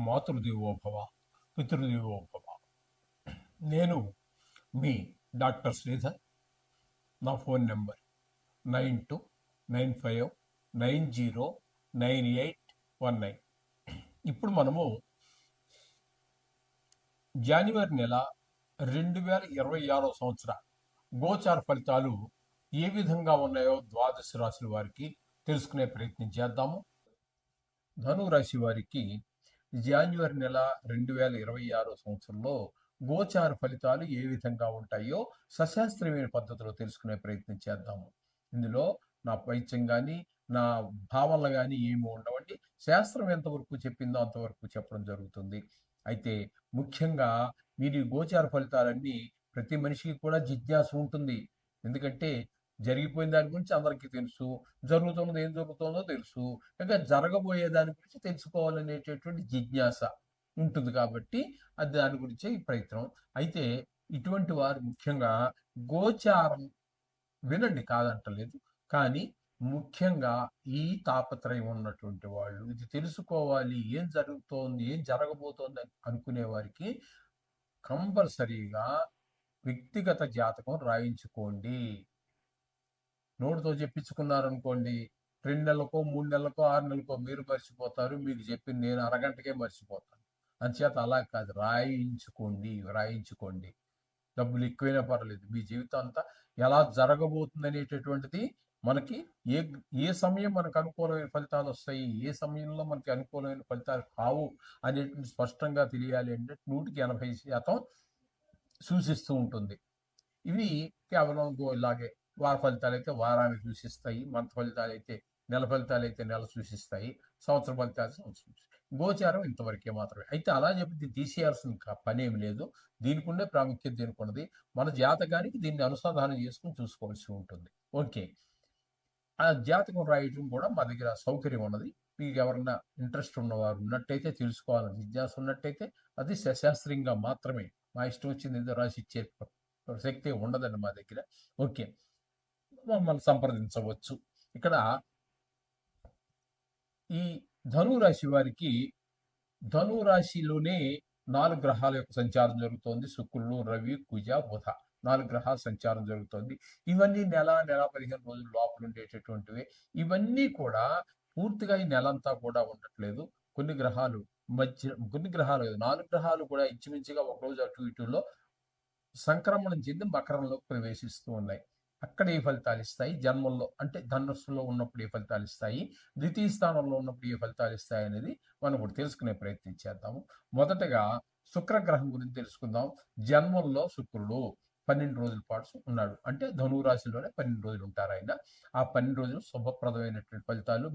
మాతృదేవోభవ, పితృదేవోభవ. నేను మీ డాక్టర్ శ్రీధర్. నా phone number 9295909819. ఇప్పుడు మనము జనవరి నెల 2026 సంవత్సర గోచార ఫలితాలు ఏ విధంగా ఉన్నాయో ద్వాదశ రాశుల వారికి తెలుసుకునే ప్రయత్నం చేద్దాము. ధనురాశి వారికి జనవరి నెల 2026 సంవత్సరంలో గోచార ఫలితాలు ఏ విధంగా ఉంటాయో సశాస్త్రీయమైన పద్ధతిలో తెలుసుకునే ప్రయత్నం చేద్దాము. ఇందులో నా పైత్యం కానీ నా భావనలు కానీ ఏమి ఉండవండి. శాస్త్రం ఎంతవరకు చెప్పిందో అంతవరకు చెప్పడం జరుగుతుంది. అయితే ముఖ్యంగా మీరు ఈ గోచార ఫలితాలన్నీ ప్రతి మనిషికి కూడా జిజ్ఞాస ఉంటుంది. ఎందుకంటే జరిగిపోయిన దాని గురించి అందరికీ తెలుసు, జరుగుతున్నది ఏం జరుగుతుందో తెలుసు, ఇంకా జరగబోయే దాని గురించి తెలుసుకోవాలనేటటువంటి జిజ్ఞాస ఉంటుంది. కాబట్టి అది దాని గురించే ఈ ప్రయత్నం. అయితే ఇటువంటి వారు ముఖ్యంగా గోచారం వినండి, కాదంటలేదు, కానీ ముఖ్యంగా ఈ తాపత్రయం ఉన్నటువంటి వాళ్ళు ఇది తెలుసుకోవాలి, ఏం జరుగుతోంది, ఏం జరగబోతోంది అని అనుకునే వారికి కంపల్సరీగా వ్యక్తిగత జాతకం రాయించుకోండి. నోటితో చెప్పించుకున్నారనుకోండి, 2 నెలలకో 3 నెలలకో 6 నెలలకో మీరు మర్చిపోతారు. మీకు చెప్పింది నేను అరగంటకే మర్చిపోతాను. అంచేత అలా కాదు, రాయించుకోండి. డబ్బులు ఎక్కువైనా పర్లేదు. మీ జీవితం అంతా ఎలా జరగబోతుంది అనేటటువంటిది మనకి ఏ ఏ సమయం మనకు అనుకూలమైన ఫలితాలు వస్తాయి, ఏ సమయంలో మనకి అనుకూలమైన ఫలితాలు కావు అనేటువంటి స్పష్టంగా తెలియాలి అంటే 100% సూచిస్తూ ఉంటుంది. ఇవి కేవలం ఇలాగే వార ఫలితాలు అయితే వారాన్ని సూచిస్తాయి, మంత్ ఫలితాలు అయితే నెల ఫలితాలు అయితే నెల సూచిస్తాయి, సంవత్సర ఫలితాలు సంవత్సరం. గోచారం ఇంతవరకే మాత్రమే. అయితే అలా చెప్పి దీన్ని తీసేయాల్సిన పని ఏమి లేదు. దీనికి ఉండే ప్రాముఖ్యత దీనికి ఉన్నది. మన జాతకానికి దీన్ని అనుసంధానం చేసుకుని చూసుకోవాల్సి ఉంటుంది. ఓకే, ఆ జాతకం రాయటం కూడా మా దగ్గర సౌకర్యం ఉన్నది. మీకు ఎవరన్నా ఇంట్రెస్ట్ ఉన్నవారు ఉన్నట్టయితే, తెలుసుకోవాలని జిజ్ఞాస ఉన్నట్టయితే, అది సశాస్త్రీయంగా మాత్రమే. మా ఇష్టం వచ్చింది ఏదో రాసి ఇచ్చే శక్తి ఉండదండి మా దగ్గర. ఓకే, మమ్మల్ని సంప్రదించవచ్చు. ఇక్కడ ఈ ధనురాశి వారికి ధనురాశిలోనే 4 గ్రహాల యొక్క సంచారం జరుగుతోంది. శుక్రుడు, రవి, కుజ, బుధ 4 గ్రహాల సంచారం జరుగుతోంది. ఇవన్నీ నెల 15 రోజుల లోపల ఉండేటటువంటివి. ఇవన్నీ కూడా పూర్తిగా ఈ నెలంతా కూడా ఉండట్లేదు. కొన్ని గ్రహాలు 4 గ్రహాలు కూడా ఇంచుమించుగా ఒక రోజు అటు ఇటులో సంక్రమణం చెంది మకరంలోకి ప్రవేశిస్తూ ఉన్నాయి. అక్కడ ఏ ఫలితాలు ఇస్తాయి, జన్మల్లో అంటే ధనుస్సులో ఉన్నప్పుడు ఏ ఫలితాలు ఇస్తాయి, ద్వితీయ స్థానంలో ఉన్నప్పుడు ఏ ఫలితాలు ఇస్తాయి అనేది మనం ఇప్పుడు తెలుసుకునే ప్రయత్నం చేద్దాము. మొదటగా శుక్రగ్రహం గురించి తెలుసుకుందాం. జన్మంలో శుక్రుడు 12 రోజుల పాటు ఉన్నాడు. అంటే ధనురాశిలోనే 12 రోజులు ఉంటారు ఆయన. ఆ 12 రోజులు శుభప్రదమైనటువంటి ఫలితాలు,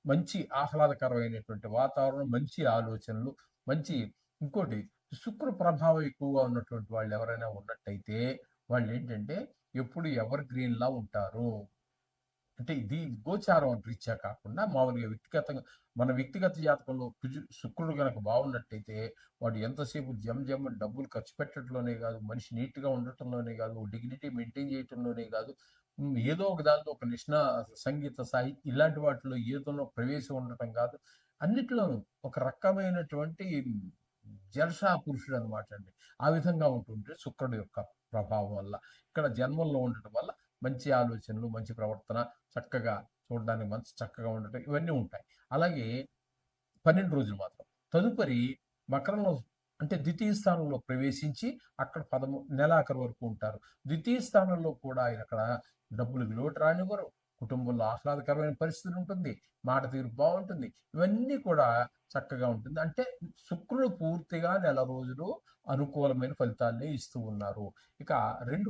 మంచి ఆహ్లాదకరమైనటువంటి వాతావరణం, మంచి ఆలోచనలు, మంచి ఇంకోటి శుక్ర ప్రభావం ఎక్కువగా ఉన్నటువంటి వాళ్ళు ఎవరైనా ఉన్నట్టయితే వాళ్ళు ఏంటంటే ఎప్పుడు ఎవర్ గ్రీన్ లా ఉంటారు. అంటే ఇది గోచారం రీత్యా కాకుండా మామూలుగా మన వ్యక్తిగత జాతకంలో శుక్రుడు కనుక బాగున్నట్టయితే వాడు ఎంతసేపు జమ్ డబ్బులు ఖర్చు పెట్టడంలోనే కాదు, మనిషి నీట్గా ఉండటంలోనే కాదు, డిగ్నిటీ మెయింటైన్ చేయటంలోనే కాదు, ఏదో ఒక దాంట్లో ఒక సంగీత సాహిత్యం ఇలాంటి వాటిలో ఏదో ప్రవేశం ఉండటం కాదు, అన్నిట్లోనూ ఒక రకమైనటువంటి జల్సా పురుషుడు అనమాట అండి. ఆ విధంగా ఉంటుంటే శుక్రుడు యొక్క ప్రభావం వల్ల ఇక్కడ జన్మంలో ఉండటం వల్ల మంచి ఆలోచనలు, మంచి ప్రవర్తన, చక్కగా చూడడానికి చక్కగా ఉండటం ఇవన్నీ ఉంటాయి. అలాగే 12 రోజులు మాత్రం తదుపరి మకరంలో అంటే ద్వితీయ స్థానంలో ప్రవేశించి అక్కడ నెలాఖరు వరకు ఉంటారు. ద్వితీయ స్థానంలో కూడా ఆయన అక్కడ డబ్బులు లోటు రానివ్వరు, కుటుంబంలో ఆహ్లాదకరమైన పరిస్థితి ఉంటుంది, మాట తీరు బాగుంటుంది, ఇవన్నీ కూడా చక్కగా ఉంటుంది. అంటే శుక్రుడు పూర్తిగా నెల రోజులు అనుకూలమైన ఫలితాలనే ఇస్తూ ఉన్నారు. ఇక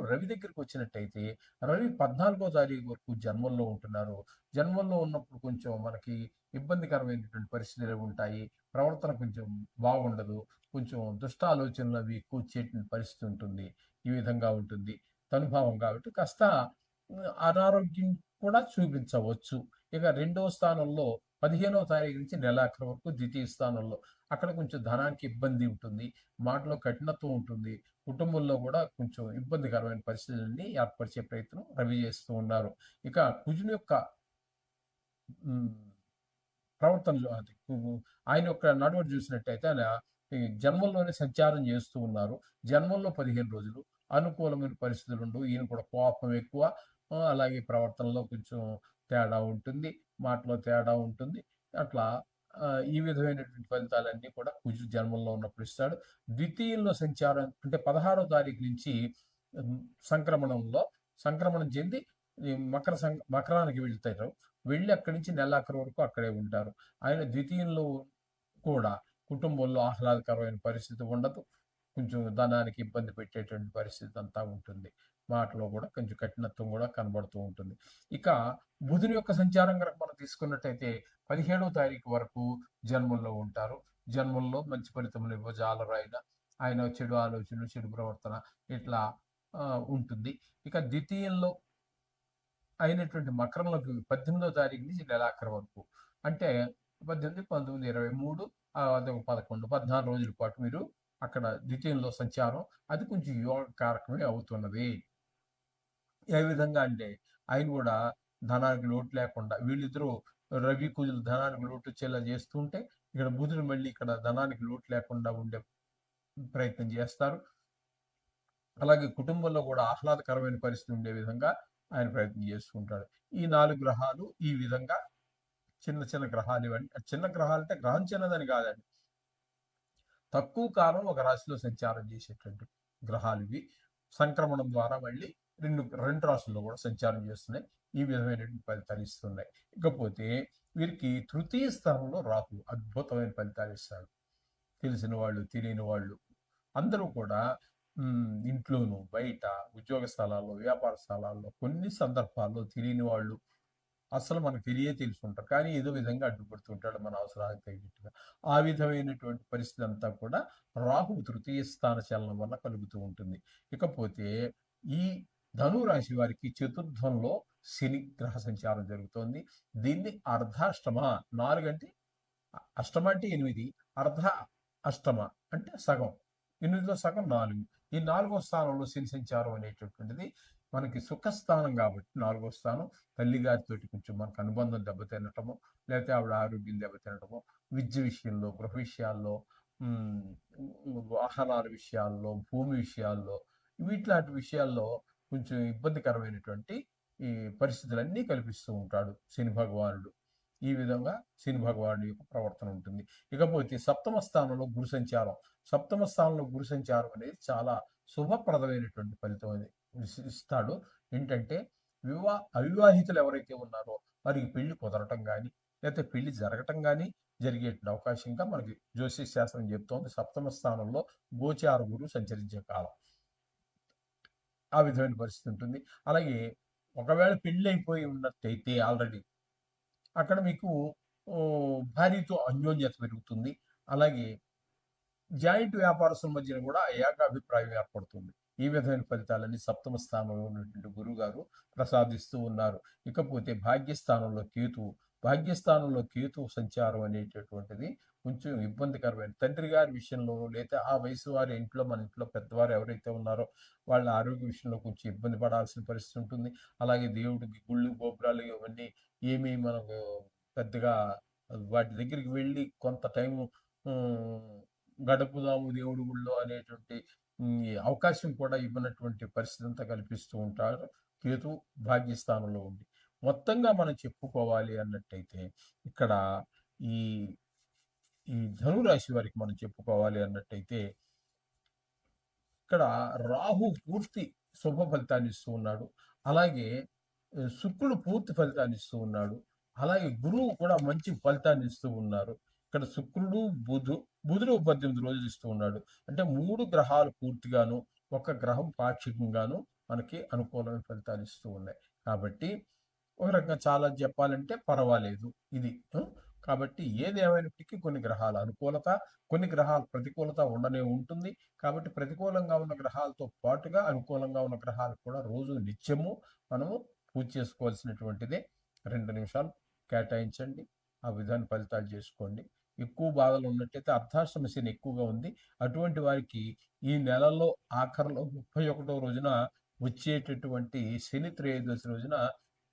రవి దగ్గరికి వచ్చినట్టయితే రవి 14వ తారీఖు వరకు జన్మంలో ఉంటున్నారు. జన్మంలో ఉన్నప్పుడు కొంచెం మనకి ఇబ్బందికరమైనటువంటి పరిస్థితులు ఉంటాయి, ప్రవర్తన కొంచెం బాగుండదు, కొంచెం దుష్ట ఆలోచనలు అవి ఎక్కువ వచ్చేటువంటి పరిస్థితి ఉంటుంది. ఈ విధంగా ఉంటుంది తనుభావం. కాబట్టి కాస్త అనారోగ్యం కూడా చూపించవచ్చు. ఇక 2వ స్థానంలో 15వ తారీఖు నుంచి నెలాఖరు వరకు ద్వితీయ స్థానంలో అక్కడ కొంచెం ధనానికి ఇబ్బంది ఉంటుంది, మాటలో కఠినత్వం ఉంటుంది, కుటుంబంలో కూడా కొంచెం ఇబ్బందికరమైన పరిస్థితులని ఏర్పరిచే ప్రయత్నం రవి చేస్తూ ఉన్నారు. ఇక కుజుని యొక్క ప్రవర్తన ఆయన యొక్క నడవడి చూసినట్టయితే ఆయన ఈ జన్మల్లోనే సంచారం చేస్తూ ఉన్నారు. జన్మల్లో 15 రోజులు అనుకూలమైన పరిస్థితులు ఉండవు. ఈయన కూడా కోపం ఎక్కువ. అలాగే ప్రవర్తనలో కొంచెం తేడా ఉంటుంది. మాటలో తేడా ఉంటుంది. అట్లా ఈ విధమైనటువంటి ఫలితాలన్నీ కూడా కుజుడు జన్మంలో ఉన్నప్పుడు ఇస్తాడు. ద్వితీయంలో సంచారం అంటే 16వ తారీఖు నుంచి హ్మ్, సంక్రమణంలో సంక్రమణం చెంది ఈ మకరానికి వెళ్తారు. వెళ్ళి అక్కడి నుంచి నెలాఖరు వరకు అక్కడే ఉంటారు. ఆయన ద్వితీయంలో కూడా కుటుంబంలో ఆహ్లాదకరమైన పరిస్థితి ఉండదు. కొంచెం ధనానికి ఇబ్బంది పెట్టేటువంటి పరిస్థితి అంతా ఉంటుంది. మాటలో కూడా కొంచెం కఠినత్వం కూడా కనబడుతూ ఉంటుంది. ఇక బుధుని యొక్క సంచారం గనక మనం తీసుకున్నట్టయితే 17వ తారీఖు వరకు జన్మంలో ఉంటారు. జన్మంలో మంచి ఫలితములు ఇవ్వజాలరు ఆయన. ఆయన చెడు ఆలోచనలు, చెడు ప్రవర్తన ఇట్లా ఉంటుంది. ఇక ద్వితీయంలో అయినటువంటి మకరంలోకి 18వ తారీఖు నుంచి నెలాఖరు వరకు అంటే 18, 19, 23 అదొక 11, 14 రోజుల పాటు మీరు అక్కడ ద్వితీయంలో సంచారం అది కొంచెం యోగకారకమే అవుతున్నది. ఏ విధంగా అంటే ఆయన కూడా ధనానికి లోటు లేకుండా వీళ్ళిద్దరూ రవి కుజులు ధనానికి లోటు వచ్చేలా చేస్తూ ఉంటే ఇక్కడ బుధుడు మళ్ళీ ఇక్కడ ధనానికి లోటు లేకుండా ఉండే ప్రయత్నం చేస్తారు. అలాగే కుటుంబంలో కూడా ఆహ్లాదకరమైన పరిస్థితి ఉండే విధంగా ఆయన ప్రయత్నం చేస్తుంటాడు. ఈ 4 గ్రహాలు ఈ విధంగా చిన్న చిన్న గ్రహాలు ఇవన్నీ చిన్న గ్రహాలు అంటే గ్రహం చిన్నదని కాదండి. తక్కువ కాలం ఒక రాశిలో సంచారం చేసేటువంటి గ్రహాలు ఇవి. సంక్రమణం ద్వారా మళ్ళీ రెండు రాశుల్లో కూడా సంచారం చేస్తున్నాయి. ఈ విధమైనటువంటి ఫలితాలు ఇస్తున్నాయి. ఇకపోతే వీరికి తృతీయ స్థానంలో రాహు అద్భుతమైన ఫలితాలు ఇస్తాడు. తెలిసిన వాళ్ళు తెలియని వాళ్ళు అందరూ కూడా ఇంట్లోనూ బయట ఉద్యోగ స్థలాల్లో వ్యాపార స్థలాల్లో కొన్ని సందర్భాల్లో తెలియని వాళ్ళు అసలు మనకు తెలుసుంటారు కానీ ఏదో విధంగా అడ్డుపడుతుంటాడు మన అవసరాలకు తగినట్టుగా. ఆ విధమైనటువంటి పరిస్థితి అంతా కూడా రాహు తృతీయ స్థాన చలనం వల్ల కలుగుతూ ఉంటుంది. ఇకపోతే ఈ ధను రాశి వారికి చతుర్థంలో శని గ్రహ సంచారం జరుగుతోంది. దీన్ని అర్ధాష్టమ 4 అంటే అష్టమ అంటే 8, అర్ధ అష్టమ అంటే సగం, 8లో సగం 4. ఈ 4వ స్థానంలో శని సంచారం అనేటటువంటిది మనకి సుఖస్థానం కాబట్టి 4వ స్థానం తల్లిగారితో కొంచెం మనకు అనుబంధం దెబ్బతినటము, లేకపోతే ఆవిడ ఆరోగ్యం దెబ్బతినటము, విద్య విషయంలో, గృహ విషయాల్లో, వాహనాల విషయాల్లో, భూమి విషయాల్లో, వీటిలాంటి విషయాల్లో కొంచెం ఇబ్బందికరమైనటువంటి ఈ పరిస్థితులన్నీ కల్పిస్తూ ఉంటాడు శని భగవానుడు. ఈ విధంగా శని భగవానుడి యొక్క ప్రవర్తన ఉంటుంది. ఇకపోతే సప్తమ స్థానంలో గురు సంచారం. సప్తమ స్థానంలో గురు సంచారం అనేది చాలా శుభప్రదమైనటువంటి ఫలితం అనేది ఇస్తాడు. ఏంటంటే అవివాహితులు ఎవరైతే ఉన్నారో వారికి పెళ్లి కుదరటం కానీ లేకపోతే పెళ్లి జరగటం కానీ జరిగేటువంటి అవకాశంగా మనకి జ్యోతిష శాస్త్రం చెప్తోంది. సప్తమ స్థానంలో గోచార గురువు సంచరించే కాలం ఆ విధమైన పరిస్థితి ఉంటుంది. అలాగే ఒకవేళ పెళ్లి అయిపోయి ఉన్నట్టయితే ఆల్రెడీ అక్కడ మీకు భార్యతో అన్యోన్యత పెరుగుతుంది. అలాగే జాయింట్ వ్యాపారస్తుల మధ్యన కూడా ఏకాభిప్రాయం ఏర్పడుతుంది. ఈ విధమైన ఫలితాలన్నీ సప్తమ స్థానంలో ఉన్నటువంటి గురువు గారు ప్రసాదిస్తూ ఉన్నారు. ఇకపోతే భాగ్యస్థానంలో కేతు సంచారం అనేటటువంటిది కొంచెం ఇబ్బందికరమైన తండ్రి గారి విషయంలో లేదా ఆ వయసు వారి ఇంట్లో మన ఇంట్లో పెద్దవారు ఎవరైతే ఉన్నారో వాళ్ళ ఆరోగ్య విషయంలో కొంచెం ఇబ్బంది పడాల్సిన పరిస్థితి ఉంటుంది. అలాగే దేవుడికి గుళ్ళు గోపురాలు ఇవన్నీ ఏమీ మనకు పెద్దగా వాటి దగ్గరికి వెళ్ళి కొంత టైము గడుపుదాము దేవుడి గుళ్ళో అనేటువంటి అవకాశం కూడా ఇవ్వనటువంటి పరిస్థితి అంతా కల్పిస్తూ ఉంటారు కేతు భాగ్యస్థానంలో ఉండి. మొత్తంగా మనం చెప్పుకోవాలి అన్నట్టయితే ఇక్కడ ఈ ఈ ధనురాశి వారికి మనం చెప్పుకోవాలి అన్నట్టయితే ఇక్కడ రాహు పూర్తి శుభ ఫలితాన్ని ఇస్తూ ఉన్నాడు. అలాగే శుక్రుడు పూర్తి ఫలితాన్ని ఇస్తూ ఉన్నాడు. అలాగే గురువు కూడా మంచి ఫలితాన్ని ఇస్తూ ఉన్నారు. ఇక్కడ శుక్రుడు బుధుడు 18 రోజులు ఇస్తూ ఉన్నాడు. అంటే 3 గ్రహాలు పూర్తిగాను ఒక గ్రహం పాక్షికంగాను మనకి అనుకూలమైన ఫలితాలు ఇస్తూ ఉన్నాయి. కాబట్టి ఒక రకంగా చాలా చెప్పాలంటే పర్వాలేదు ఇది. కాబట్టి ఏది ఏమైనప్పటికీ కొన్ని గ్రహాల అనుకూలత కొన్ని గ్రహాల ప్రతికూలత ఉండనే ఉంటుంది. కాబట్టి ప్రతికూలంగా ఉన్న గ్రహాలతో పాటుగా అనుకూలంగా ఉన్న గ్రహాలు కూడా రోజు నిత్యము మనము పూజ చేసుకోవాల్సినటువంటిదే. 2 నిమిషాలు కేటాయించండి, ఆ విధాన్ని ఫలితాలు చేసుకోండి. ఎక్కువ బాధలు ఉన్నట్టయితే అర్ధాష్టమ శని ఎక్కువగా ఉంది. అటువంటి వారికి ఈ నెలలో ఆఖరిలో 31వ రోజున వచ్చేటటువంటి శని త్రయోదశి రోజున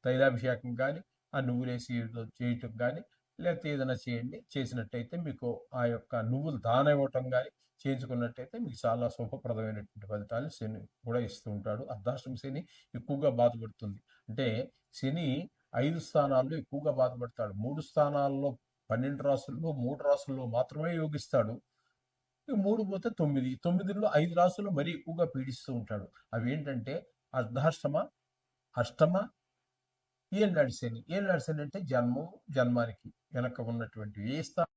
తైలాభిషేకం కానీ ఆ నువ్వులేసి చేయటం కానీ లేకపోతే ఏదైనా చేయండి. చేసినట్టయితే మీకు ఆ యొక్క నువ్వులు దానం ఇవ్వటం గాని చేయించుకున్నట్టయితే మీకు చాలా శుభప్రదమైనటువంటి ఫలితాలు శని కూడా ఇస్తూ ఉంటాడు. అర్ధాష్టమ శని ఎక్కువగా బాధపడుతుంది. అంటే శని 5 స్థానాల్లో ఎక్కువగా బాధపడతాడు. 3 స్థానాల్లో 12 రాసుల్లో 3 రాసుల్లో మాత్రమే యోగిస్తాడు. ఇక 3 పోతే 9. 9లో 5 రాసులు మరీ ఎక్కువగా పీడిస్తూ ఉంటాడు. అవేంటంటే అర్ధాష్టమ, అష్టమ, ఏలినాటి శని. ఏలినాటి శని అంటే జన్మానికి వెనక ఉన్నటువంటి ఏ స్థానం